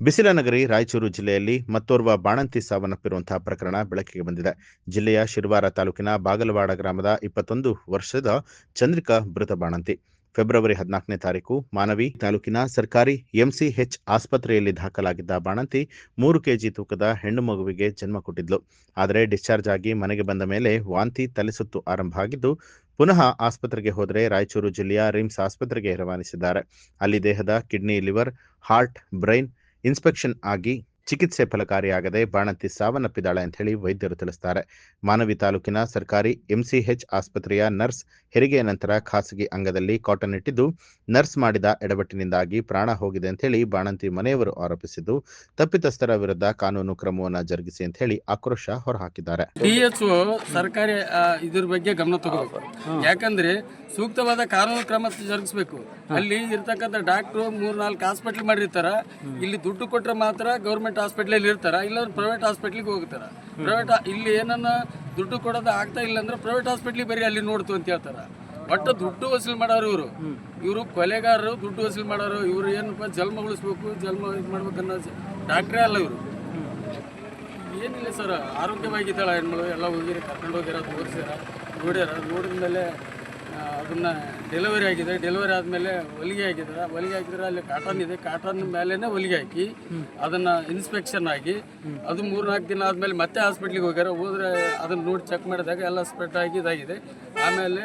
ಬಿಸಿಲನಗರಿ ರಾಯಚೂರು ಜಿಲ್ಲೆಯಲ್ಲಿ ಮತ್ತೋರ್ವ ಬಾಣಂತಿ ಸಾವನ್ನಪ್ಪಿರುವಂತಹ ಪ್ರಕರಣ ಬೆಳಕಿಗೆ ಬಂದಿದೆ. ಜಿಲ್ಲೆಯ ಶಿರವಾರ ತಾಲೂಕಿನ ಬಾಗಲವಾಡ ಗ್ರಾಮದ 21 ವರ್ಷದ ಚಂದ್ರಿಕಾ ಮೃತ ಬಾಣಂತಿ. ಫೆಬ್ರವರಿ 14ನೇ ತಾರೀಕು ಮಾನವಿ ತಾಲೂಕಿನ ಸರ್ಕಾರಿ ಎಂಸಿಎಚ್ ಆಸ್ಪತ್ರೆಯಲ್ಲಿ ದಾಖಲಾಗಿದ್ದ ಬಾಣಂತಿ 3 ಕೆಜಿ ತೂಕದ ಹೆಣ್ಣು ಮಗುವಿಗೆ ಜನ್ಮ ಕೊಟ್ಟಿದ್ಲು. ಆದರೆ ಡಿಸ್ಚಾರ್ಜ್ ಆಗಿ ಮನೆಗೆ ಬಂದ ಮೇಲೆ ವಾಂತಿ, ತಲೆಸುತ್ತು ಆರಂಭ ಆಗಿದ್ದು ಪುನಃ ಆಸ್ಪತ್ರೆಗೆ ಹೋದರೆ ರಾಯಚೂರು ಜಿಲ್ಲೆಯ ರಿಮ್ಸ್ ಆಸ್ಪತ್ರೆಗೆ ರವಾನಿಸಿದ್ದಾರೆ. ಅಲ್ಲಿ ದೇಹದ kidney, liver, heart, brain inspection ಆಗಿ ಚಿಕಿತ್ಸೆ ಫಲಕಾರಿಯಾಗದೆ ಬಾಣಂತಿ ಸಾವನ್ನಪ್ಪಿದ್ದಾಳೆ ಅಂತ ಹೇಳಿ ವೈದ್ಯರು ತಿಳಿಸ್ತಾರೆ. ಮಾನವಿ ತಾಲೂಕಿನ ಸರ್ಕಾರಿ ಎಂಸಿಎಚ್ ಆಸ್ಪತ್ರೆಯ ನರ್ಸ್ ಹೆರಿಗೆಯ ನಂತರ ಖಾಸಗಿ ಅಂಗದಲ್ಲಿ ಕಾಟನ್ ಇಟ್ಟಿದ್ದು ನರ್ಸ್ ಮಾಡಿದ ಎಡವಟ್ಟಿನಿಂದಾಗಿ ಪ್ರಾಣ ಹೋಗಿದೆ ಅಂತ ಹೇಳಿ ಬಾಣಂತಿ ಮನೆಯವರು ಆರೋಪಿಸಿದ್ದು ತಪ್ಪಿತಸ್ಥರ ವಿರುದ್ಧ ಕಾನೂನು ಕ್ರಮವನ್ನು ಜರುಗಿಸಿ ಅಂತ ಹೇಳಿ ಆಕ್ರೋಶ ಹೊರಹಾಕಿದ್ದಾರೆ. ಡಿಎಚ್ಒ ಸರ್ಕಾರಿ ಇದ್ರ ಬಗ್ಗೆ ಗಮನ ತಗೋಬೇಕು. ಯಾಕಂದ್ರೆ ಸೂಕ್ತವಾದ ಕಾನೂನು ಕ್ರಮ ಜರುಗಿಸಬೇಕು. ಅಲ್ಲಿ ಇರ್ತಕ್ಕಂಥ ಡಾಕ್ಟ್ರು 3-4 ಹಾಸ್ಪಿಟ್ಲ್ ಮಾಡಿರ್ತಾರ. ಇಲ್ಲಿ ದುಡ್ಡು ಕೊಟ್ಟರೆ ಮಾತ್ರ ಗೌರ್ಮೆಂಟ್ ಹಾಸ್ಪಿಟ್ಲಲ್ಲಿ ಇರ್ತಾರ, ಇಲ್ಲ ಪ್ರೈವೇಟ್ ಹಾಸ್ಪಿಟ್ಲಿಗೆ ಹೋಗ್ತಾರ. ಇಲ್ಲಿ ಏನನ್ನ ದುಡ್ಡು ಕೊಡೋದು ಆಗ್ತಾ ಇಲ್ಲ ಅಂದ್ರೆ ಪ್ರೈವೇಟ್ ಹಾಸ್ಪಿಟ್ಲಿಗೆ ಬರೀ ಅಲ್ಲಿ ನೋಡ್ತು ಅಂತ ಹೇಳ್ತಾರ. ಒಟ್ಟು ದುಡ್ಡು ವಸೂಲು ಮಾಡೋರು ಇವರು ಕೊಲೆಗಾರರು, ದುಡ್ಡು ವಸೂಲು ಮಾಡೋರು. ಇವರು ಏನಪ್ಪ ಜನ್ಮ ಉಳಿಸ್ಬೇಕು, ಜನ್ಮ ಇದು ಮಾಡ್ಬೇಕನ್ನೋ ಡಾಕ್ಟ್ರೇ ಅಲ್ಲ ಇವರು. ಏನಿಲ್ಲ ಸರ್, ಆರೋಗ್ಯವಾಗಿದ್ದಾಳೆ ಹೆಣ್ಮಗಳು, ಎಲ್ಲ ಹೋಗಿರಿ, ಕರ್ಕೊಂಡು ಹೋಗ್ಯಾರ, ತೋರಿಸ್ಯಾರ, ನೋಡಿದ ಮೇಲೆ ಅದನ್ನು ಡೆಲಿವರಿ ಆಗಿದೆ. ಡೆಲಿವರಿ ಆದಮೇಲೆ ಹೊಲಿಗೆ ಹಾಕಿದ್ರೆ ಅಲ್ಲಿ ಕಾಟನ್ ಇದೆ, ಕಾಟನ್ ಮೇಲೇ ಹೊಲಿಗೆ ಹಾಕಿ ಅದನ್ನು ಇನ್ಸ್ಪೆಕ್ಷನ್ ಆಗಿ ಅದು 3-4 ದಿನ ಆದಮೇಲೆ ಮತ್ತೆ ಹಾಸ್ಪಿಟ್ಲಿಗೆ ಹೋದ್ರೆ ಅದನ್ನು ನೋಡಿ ಚೆಕ್ ಮಾಡಿದಾಗ ಎಲ್ಲ ಸ್ಪ್ರೆಡ್ ಆಗಿ ಇದಾಗಿದೆ. ಆಮೇಲೆ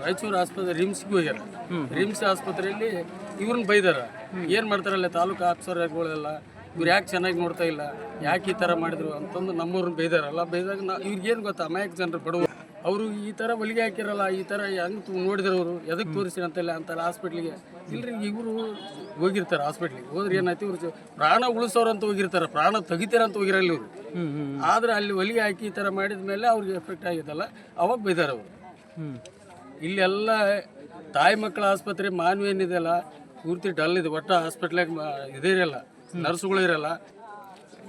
ರಾಯಚೂರು ಆಸ್ಪತ್ರೆ ರಿಮ್ಸ್ಗೆ ಹೋಗ್ಯಾರ. ರಿಮ್ಸ್ ಆಸ್ಪತ್ರೆಯಲ್ಲಿ ಇವ್ರನ್ನ ಬೈದಾರ. ಏನು ಮಾಡ್ತಾರಲ್ಲ ತಾಲೂಕು ಆಫೀಸರ್ಗಳೆಲ್ಲ, ಇವ್ರು ಯಾಕೆ ಚೆನ್ನಾಗಿ ನೋಡ್ತಾ ಇಲ್ಲ, ಯಾಕೆ ಈ ಥರ ಮಾಡಿದ್ರು ಅಂತಂದು ನಮ್ಮವ್ರನ್ನ ಬೈದಾರಲ್ಲ. ಬೈದಾಗ ಇವ್ರಿಗೇನು ಗೊತ್ತಾ, ಅಮಾಯಕ ಜನರು ಬಡವರು, ಅವರು ಈ ಥರ ಹೊಲಿಗೆ ಹಾಕಿರಲ್ಲ, ಈ ಥರ ಹೆಂಗೆ ನೋಡಿದ್ರವರು, ಎದಕ್ಕೆ ತೋರಿಸಿರ ಅಂತೆಲ್ಲ ಹಾಸ್ಪಿಟ್ಲಿಗೆ ಇಲ್ರಿ. ಇವರು ಹೋಗಿರ್ತಾರೆ ಹಾಸ್ಪಿಟ್ಲಿಗೆ, ಹೋದ್ರೆ ಏನಾಯ್ತು, ಇವ್ರು ಪ್ರಾಣ ಉಳಿಸೋರಂತ ಹೋಗಿರ್ತಾರೆ, ಪ್ರಾಣ ತೆಗಿತಾರಂತ ಹೋಗಿರಲ್ಲ ಇವರು. ಆದರೆ ಅಲ್ಲಿ ಹೊಲಿಗೆ ಹಾಕಿ ಈ ಥರ ಮಾಡಿದ ಮೇಲೆ ಅವ್ರಿಗೆ ಎಫೆಕ್ಟ್ ಆಗಿದ್ದಲ್ಲ, ಅವಾಗ ಬೈದಾರೆ ಅವರು. ಇಲ್ಲೆಲ್ಲ ತಾಯಿ ಮಕ್ಕಳ ಆಸ್ಪತ್ರೆ ಮಾನವಿ ಏನಿದೆಯಲ್ಲ ಪೂರ್ತಿ ಡಲ್ ಇದೆ. ಒಟ್ಟು ಹಾಸ್ಪಿಟ್ಲಾಗ ಇದೇ ಇರಲ್ಲ, ನರ್ಸ್ಗಳು ಇರಲ್ಲ.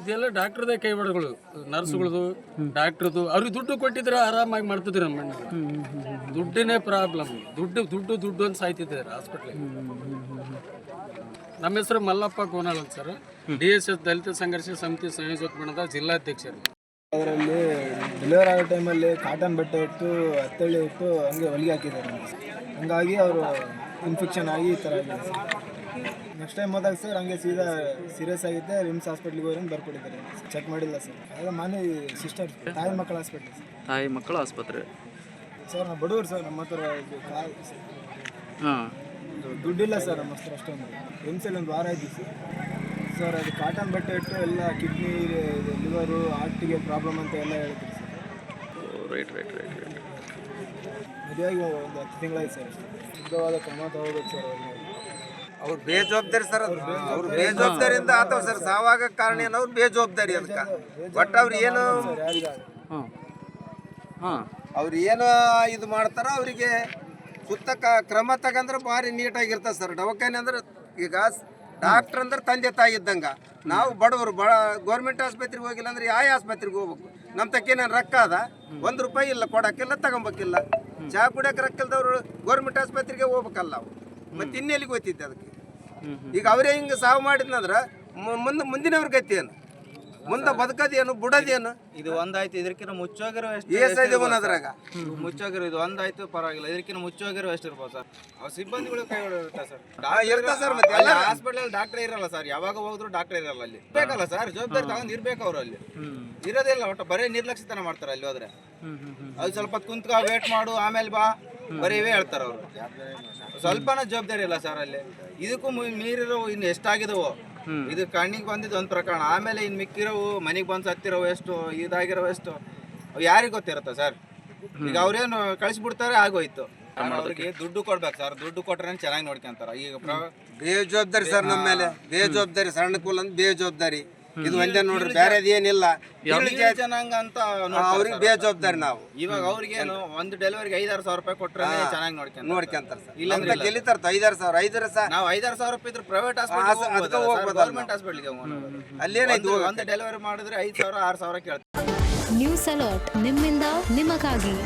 ಇದೆಲ್ಲ ಡಾಕ್ಟ್ರದೇ ಕೈವಾಡಗಳು, ನರ್ಸ್ಗಳದು, ಡಾಕ್ಟ್ರದು. ಅವ್ರಿಗೆ ದುಡ್ಡು ಕೊಟ್ಟಿದ್ರೆ ಆರಾಮಾಗಿ ಮಾಡ್ತಿದ್ರು. ನಮ್ಮ ಮಣ್ಣಿಗೆ ದುಡ್ಡೇ ಪ್ರಾಬ್ಲಮ್. ದುಡ್ಡು ಅಂತ ಸಾಯ್ತಿದ್ದಾರೆ ಹಾಸ್ಪಿಟ್ಲಿಗೆ. ನಮ್ಮ ಹೆಸರು ಮಲ್ಲಪ್ಪ ಕೋನಾಳ್ ಅಂತ ಸರ್, DSS ದಲಿತ ಸಂಘರ್ಷ ಸಮಿತಿ ಸಂಯೋಜಕ ಬಣದ ಜಿಲ್ಲಾಧ್ಯಕ್ಷರು. ಅದರಲ್ಲಿ ಡೆಲಿವರಿ ಆಗೋ ಟೈಮಲ್ಲಿ ಕಾಟನ್ ಬಟ್ಟೆ ಇಟ್ಟು ಹತ್ತಳ್ಳಿ ಇಟ್ಟು ಹಂಗೆ ಹೊಲಿಗೆ ಹಾಕಿದ್ದಾರೆ. ಹಂಗಾಗಿ ಅವರು ಇನ್ಫೆಕ್ಷನ್ ಆಗಿ ಈ ಥರ ಆಗಿದೆ. ನೆಕ್ಸ್ಟ್ ಟೈಮ್ ಹೋದಾಗ ಸರ್ ಹಂಗೆ ಸೀದಾ ಸೀರಿಯಸ್ ಆಗಿದ್ದೆ, ರಿಮ್ಸ್ ಹಾಸ್ಪಿಟ್ಲಿಗೆ ಹೋಗಿ ಬರ್ಕೊಟ್ಟಿದ್ದಾರೆ. ಚೆಕ್ ಮಾಡಿಲ್ಲ ಸರ್. ಅದು ಮಾನ್ಯ ಸಿಸ್ಟರ್ ತಾಯಿ ಮಕ್ಕಳ ಹಾಸ್ಪಿಟ್ಲ್ ಸರ್. ತಾಯಿ ಮಕ್ಕಳ ಆಸ್ಪತ್ರೆ ಸರ್, ನಾವು ಬಡವರು ಸರ್. ನಮ್ಮ ಹತ್ರ ದುಡ್ಡಿಲ್ಲ ಸರ್ ನಮ್ಮ ಹತ್ರ ಅಷ್ಟೊಂದು. ರಿಮ್ಸಲ್ಲಿ ಒಂದು ವಾರ ಆಯ್ತು ಸರ್. ಅದು ಕಾಟನ್ ಬಟ್ಟೆ ಇಟ್ಟು ಎಲ್ಲ ಕಿಡ್ನಿ, ಲಿವರು, ಹಾರ್ಟಿಗೆ ಪ್ರಾಬ್ಲಮ್ ಅಂತ ಎಲ್ಲ ಹೇಳ್ತೀವಿ ಸರ್. ರೈಟ್. ಮದುವೆಯಾಗಿ ಒಂದು 10 ತಿಂಗಳಾಯ್ತು ಸರ್. ಶುದ್ಧವಾದ ಕ್ರಮ ತಗೋಬೇಕು ಸರ್. ಅವ್ರು ಬೇಜವಾಬ್ದಾರಿ ಸರ್. ಅವ್ರು ಬೇಜವಾಬ್ದಾರಿಯಿಂದ ಆತವ ಸರ್. ಸಾವಾಗ ಕಾರಣ ಏನು, ಅವ್ರು ಬೇಜವಾಬ್ದಾರಿ ಅದಕ್ಕೆ. ಬಟ್ ಅವ್ರು ಏನು ಇದು ಮಾಡ್ತಾರ, ಅವರಿಗೆ ಸುತ್ತ ಕ್ರಮ ತಗಂದ್ರೆ ಭಾರಿ ನೀಟಾಗಿರ್ತದೆ ಸರ್. ದವಾಖಾನೆ ಅಂದ್ರೆ ಈಗ ಡಾಕ್ಟ್ರ್ ಅಂದ್ರೆ ತಂದೆ ತಾಯಿ ಇದ್ದಂಗೆ. ನಾವು ಬಡವರು ಗೌರ್ಮೆಂಟ್ ಆಸ್ಪತ್ರೆಗೆ ಹೋಗಿಲ್ಲ ಅಂದ್ರೆ ಯಾವ ಆಸ್ಪತ್ರೆಗೆ ಹೋಗ್ಬೇಕು? ನಮ್ಮ ತಕ್ಕೇನೇನು ರೊಕ್ಕ ಅದ? ₹1 ಇಲ್ಲ, ಕೊಡೋಕ್ಕಿಲ್ಲ, ತಗೊಬೇಕಿಲ್ಲ. ಚಹಾ ಕುಡಿಯೋಕೆ ರೊಕ್ಕ ಇಲ್ದವ್ರು ಗೌರ್ಮೆಂಟ್ ಆಸ್ಪತ್ರೆಗೆ ಹೋಗ್ಬೇಕಲ್ಲ ನಾವು. ಮತ್ತೆ ಇನ್ನೆಲ್ಲಿಗೆ ಹೋಗ್ತಿದ್ದೆ ಅದಕ್ಕೆ? ಈಗ ಅವರೇ ಹಿಂಗೆ ಸಾವು ಮಾಡಿದ್ನಂದ್ರೆ ಮುಂದಿನವ್ರ ಗತಿ ಏನು? ಮುಂದೆ ಬದುಕದೇನು, ಬಿಡೋದೇನು? ಇದು ಒಂದಾಯ್ತು. ಇದಕ್ಕಿಂತ ಮುಚ್ಚೋಗಿರೋ ಅದ್ರಾಗ ಮುಚ್ಚೋಗಿರೋ ಇದು ಒಂದಾಯ್ತು, ಪರವಾಗಿಲ್ಲ. ಇದಕ್ಕಿಂತ ಮುಚ್ಚೋಗಿರೋ ಎಷ್ಟು ಇರ್ಬೋದು ಸರ್? ಅವ್ರ ಸಿಬ್ಬಂದಿಗಳು ಕೈ ಇರ್ತಾರೆ ಸರ್. ಇರ್ತಾ ಸರ್. ಮತ್ತೆ ಅಲ್ಲಿ ಹಾಸ್ಪಿಟಲ್ ಡಾಕ್ಟರ್ ಇರಲ್ಲ ಸರ್. ಯಾವಾಗ ಹೋದ್ರು ಡಾಕ್ಟರ್ ಇರಲ್ಲ. ಅಲ್ಲಿ ಬೇಕಲ್ಲ ಸರ್, ಜವಾಬ್ದಾರಿ ತಗೊಂಡ್ ಇರ್ಬೇಕು. ಅವರು ಅಲ್ಲಿ ಇರೋದಿಲ್ಲ. ಒಟ್ಟು ಬರೀ ನಿರ್ಲಕ್ಷ್ಯತನ ಮಾಡ್ತಾರೆ. ಅಲ್ಲಿ ಹೋದ್ರೆ ಅದು ಸ್ವಲ್ಪ ಕುಂತ್ಕ ವೇಟ್ ಮಾಡು, ಆಮೇಲೆ ಬಾ, ಬರೀ ಇವೇ ಹೇಳ್ತಾರೆ ಅವರು. ಸ್ವಲ್ಪನ ಜವಾಬ್ದಾರಿ ಇಲ್ಲ ಸರ್ ಅಲ್ಲಿ. ಇದಕ್ಕೂ ಮೀರಿರೋ ಇನ್ನು ಎಷ್ಟಾಗಿದವೋ. ಇದು ಕಣ್ಣಿಗೆ ಬಂದಿದ್ದು ಒಂದು ಪ್ರಕರಣ. ಆಮೇಲೆ ಇನ್ನು ಮಿಕ್ಕಿರೋವು ಮನೆಗೆ ಬಂದು ಸತ್ತಿರೋವು ಎಷ್ಟು, ಇದಾಗಿರೋ ಎಷ್ಟು, ಯಾರಿಗೆ ಗೊತ್ತಿರುತ್ತೆ ಸರ್? ಈಗ ಅವ್ರೇನು ಕಳಿಸ್ಬಿಡ್ತಾರೆ, ಆಗೋಯ್ತು. ಅವ್ರಿಗೆ ದುಡ್ಡು ಕೊಡ್ಬೇಕು ಸರ್. ದುಡ್ಡು ಕೊಟ್ರೆ ಚೆನ್ನಾಗಿ ನೋಡ್ಕೊಂತಾರ. ಈಗ ಬೇಜವಾಬ್ದಾರಿ ಸರ್, ನಮ್ಮ ಮೇಲೆ ಬೇಜವಾಬ್ದಾರಿ. ಸಣ್ಣ ಕೂಲ್ ಅಂದ್ರೆ ಬೇಜವಾಬ್ದಾರಿ. ಇದು ಒಂದೇ ನೋಡ್ರಿ, ಬೇರೆದು ಏನಿಲ್ಲ. ಜನಾಂಗ ಅಂತ ಅವ್ರಿಗೆ ಬೇಜವಾಬ್ದಾರಿ ನಾವು. ಇವಾಗ ಅವ್ರಿಗೇನು ಒಂದು ಡೆಲಿವರಿಗೆ ₹5,000 ಕೊಟ್ರೆ ಚೆನ್ನಾಗಿ ನೋಡ್ಕೊಂತಾರ ಸರ್. ಇಲ್ಲಾಂದ್ರೆ ಗೆಲ್ಲಿತಾರ ₹5,000 ನಾವು ₹5,000 ಇದ್ರೆ ಪ್ರೈವೇಟ್ ಹಾಸ್ಪಿಟಲ್, ಗೌರ್ಮೆಂಟ್ ಹಾಸ್ಪಿಟಲ್ಗೆ ಅಲ್ಲೇನಾಯ್ತು? ಒಂದು ಡೆಲಿವರಿ ಮಾಡಿದ್ರೆ 5,000 6,000 ಕೇಳ್ತಾರೆ. ನ್ಯೂಸ್ ಅಲರ್ಟ್, ನಿಮ್ಮಿಂದ ನಿಮಗಾಗಿ.